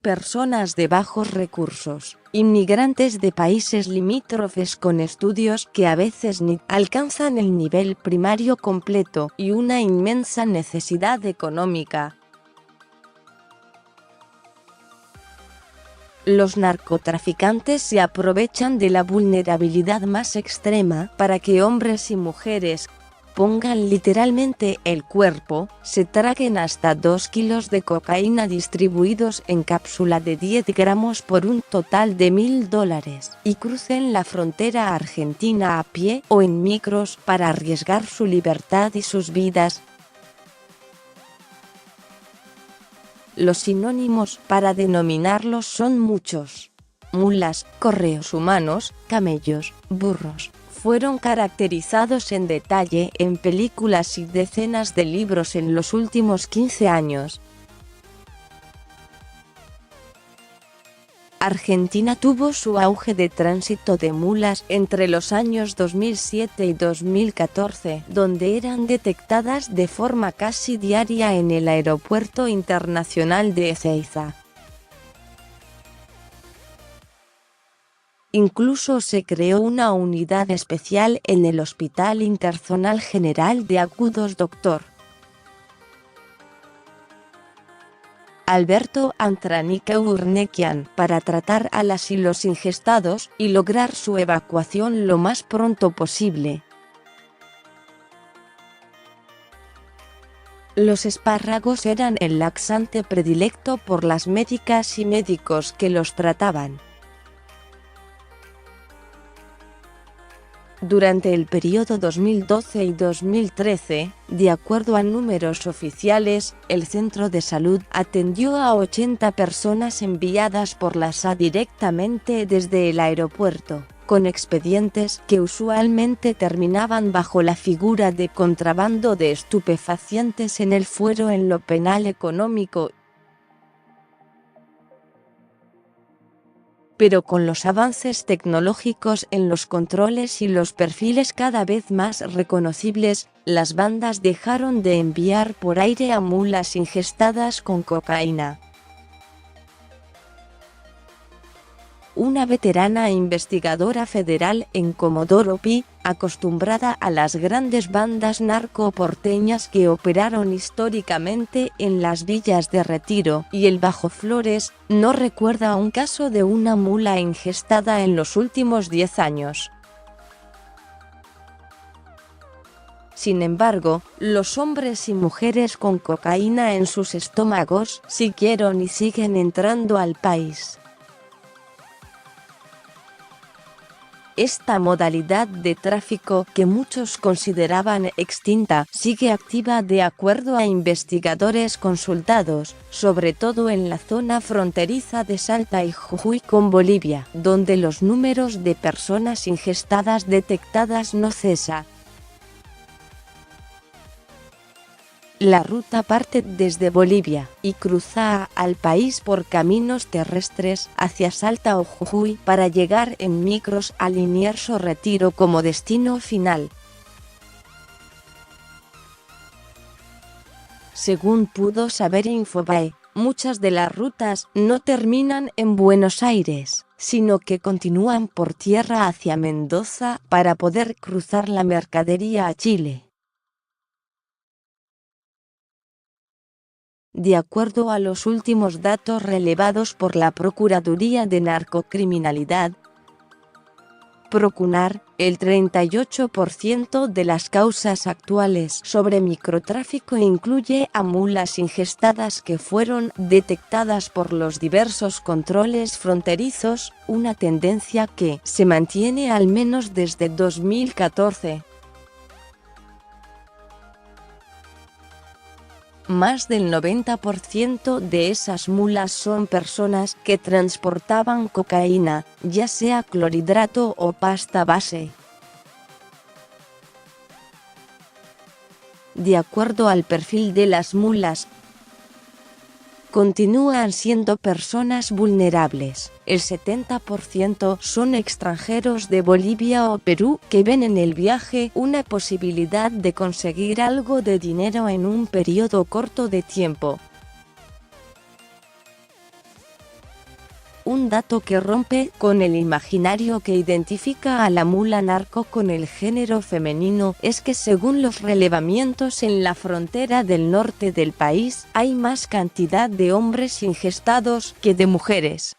personas de bajos recursos, inmigrantes de países limítrofes con estudios que a veces ni alcanzan el nivel primario completo y una inmensa necesidad económica. Los narcotraficantes se aprovechan de la vulnerabilidad más extrema para que hombres y mujeres pongan literalmente el cuerpo, se traguen hasta 2 kilos de cocaína distribuidos en cápsula de 10 gramos por un total de $1000 y crucen la frontera a Argentina a pie o en micros para arriesgar su libertad y sus vidas. Los sinónimos para denominarlos son muchos. Mulas, correos humanos, camellos, burros. Fueron caracterizados en detalle en películas y decenas de libros en los últimos 15 años. Argentina tuvo su auge de tránsito de mulas entre los años 2007 y 2014, donde eran detectadas de forma casi diaria en el Aeropuerto Internacional de Ezeiza. Incluso se creó una unidad especial en el Hospital Interzonal General de Agudos Dr. Alberto Antranik Urnekian para tratar a las y los ingestados y lograr su evacuación lo más pronto posible. Los espárragos eran el laxante predilecto por las médicas y médicos que los trataban. Durante el periodo 2012 y 2013, de acuerdo a números oficiales, el centro de salud atendió a 80 personas enviadas por la SA directamente desde el aeropuerto, con expedientes que usualmente terminaban bajo la figura de contrabando de estupefacientes en el fuero en lo penal económico. Pero con los avances tecnológicos en los controles y los perfiles cada vez más reconocibles, las bandas dejaron de enviar por aire a mulas ingestadas con cocaína. Una veterana investigadora federal en Comodoro Pi, acostumbrada a las grandes bandas narcoporteñas que operaron históricamente en las villas de Retiro y el Bajo Flores, no recuerda un caso de una mula ingestada en los últimos 10 años. Sin embargo, los hombres y mujeres con cocaína en sus estómagos siguieron y siguen entrando al país. Esta modalidad de tráfico, que muchos consideraban extinta, sigue activa de acuerdo a investigadores consultados, sobre todo en la zona fronteriza de Salta y Jujuy con Bolivia, donde los números de personas ingestadas detectadas no cesa. La ruta parte desde Bolivia y cruza al país por caminos terrestres hacia Salta o Jujuy para llegar en micros a Liniers o Retiro como destino final. Según pudo saber Infobae, muchas de las rutas no terminan en Buenos Aires, sino que continúan por tierra hacia Mendoza para poder cruzar la mercadería a Chile. De acuerdo a los últimos datos relevados por la Procuraduría de Narcocriminalidad, Procunar, el 38% de las causas actuales sobre microtráfico incluye a mulas ingestadas que fueron detectadas por los diversos controles fronterizos, una tendencia que se mantiene al menos desde 2014. Más del 90% de esas mulas son personas que transportaban cocaína, ya sea clorhidrato o pasta base. De acuerdo al perfil de las mulas, continúan siendo personas vulnerables. El 70% son extranjeros de Bolivia o Perú que ven en el viaje una posibilidad de conseguir algo de dinero en un periodo corto de tiempo. Un dato que rompe con el imaginario que identifica a la mula narco con el género femenino es que según los relevamientos en la frontera del norte del país, hay más cantidad de hombres ingestados que de mujeres.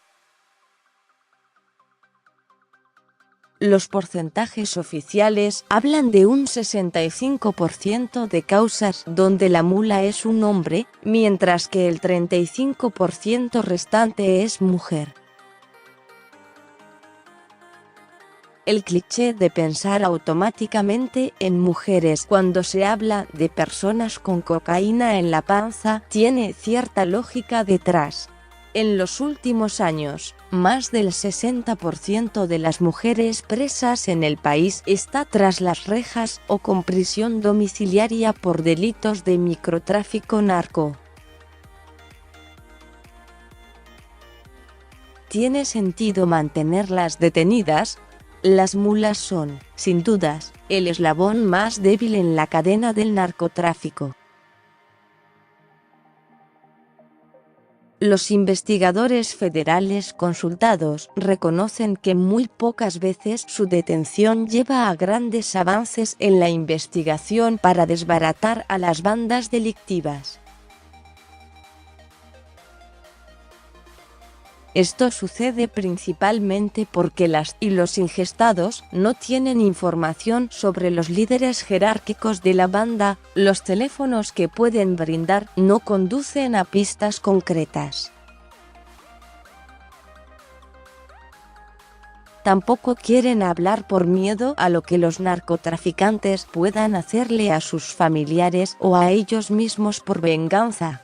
Los porcentajes oficiales hablan de un 65% de causas donde la mula es un hombre, mientras que el 35% restante es mujer. El cliché de pensar automáticamente en mujeres cuando se habla de personas con cocaína en la panza tiene cierta lógica detrás. En los últimos años, más del 60% de las mujeres presas en el país está tras las rejas o con prisión domiciliaria por delitos de microtráfico narco. ¿Tiene sentido mantenerlas detenidas? Las mulas son, sin dudas, el eslabón más débil en la cadena del narcotráfico. Los investigadores federales consultados reconocen que muy pocas veces su detención lleva a grandes avances en la investigación para desbaratar a las bandas delictivas. Esto sucede principalmente porque las y los ingestados no tienen información sobre los líderes jerárquicos de la banda, los teléfonos que pueden brindar no conducen a pistas concretas. Tampoco quieren hablar por miedo a lo que los narcotraficantes puedan hacerle a sus familiares o a ellos mismos por venganza.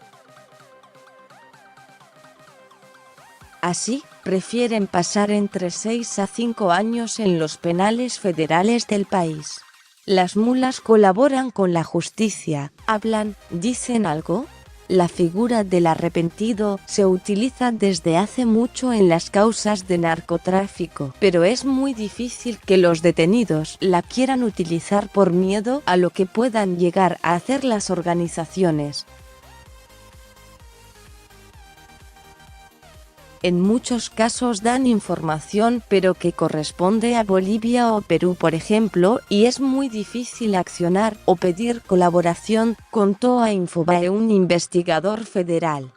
Así, prefieren pasar entre 6 a 5 años en los penales federales del país. Las mulas colaboran con la justicia, hablan, dicen algo. La figura del arrepentido se utiliza desde hace mucho en las causas de narcotráfico, pero es muy difícil que los detenidos la quieran utilizar por miedo a lo que puedan llegar a hacer las organizaciones. En muchos casos dan información pero que corresponde a Bolivia o Perú por ejemplo y es muy difícil accionar o pedir colaboración, contó a Infobae un investigador federal.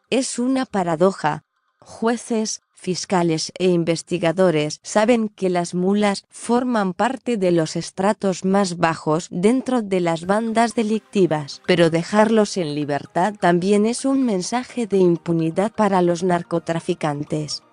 Es una paradoja. Jueces, fiscales e investigadores saben que las mulas forman parte de los estratos más bajos dentro de las bandas delictivas, pero dejarlos en libertad también es un mensaje de impunidad para los narcotraficantes.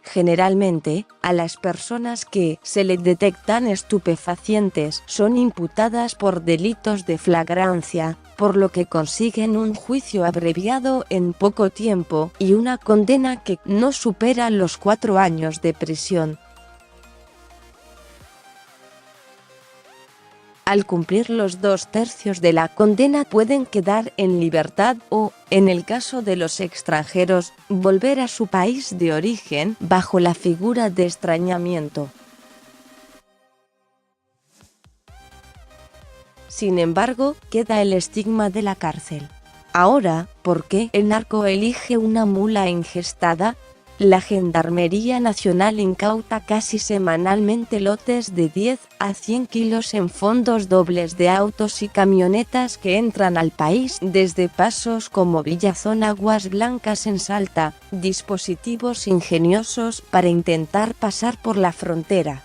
Generalmente, a las personas que se les detectan estupefacientes son imputadas por delitos de flagrancia, por lo que consiguen un juicio abreviado en poco tiempo y una condena que no supera los 4 años de prisión. Al cumplir los 2/3 de la condena pueden quedar en libertad o, en el caso de los extranjeros, volver a su país de origen bajo la figura de extrañamiento. Sin embargo, queda el estigma de la cárcel. Ahora, ¿por qué el narco elige una mula ingestada? La Gendarmería Nacional incauta casi semanalmente lotes de 10 a 100 kilos en fondos dobles de autos y camionetas que entran al país desde pasos como Villazón Aguas Blancas en Salta, dispositivos ingeniosos para intentar pasar por la frontera.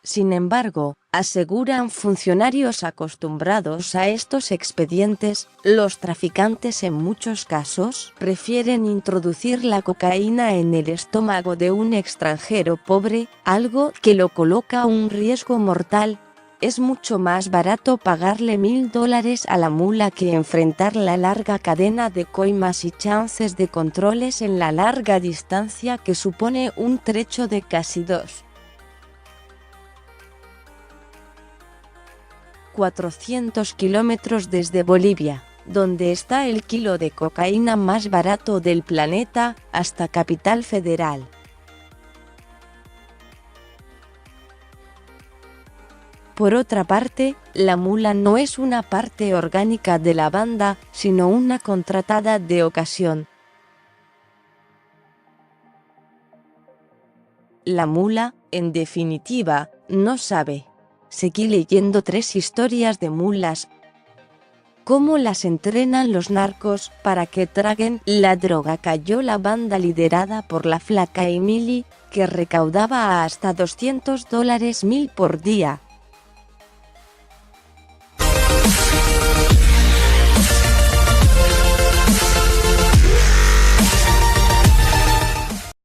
Sin embargo, aseguran funcionarios acostumbrados a estos expedientes, los traficantes en muchos casos prefieren introducir la cocaína en el estómago de un extranjero pobre, algo que lo coloca a un riesgo mortal. Es mucho más barato pagarle $1000 a la mula que enfrentar la larga cadena de coimas y chances de controles en la larga distancia que supone un trecho de casi 400 kilómetros desde Bolivia, donde está el kilo de cocaína más barato del planeta, hasta Capital Federal. Por otra parte, la mula no es una parte orgánica de la banda, sino una contratada de ocasión. La mula, en definitiva, no sabe. Seguí leyendo 3 historias de mulas. Cómo las entrenan los narcos para que traguen la droga. Cayó la banda liderada por la flaca Emily, que recaudaba hasta $200.000 por día.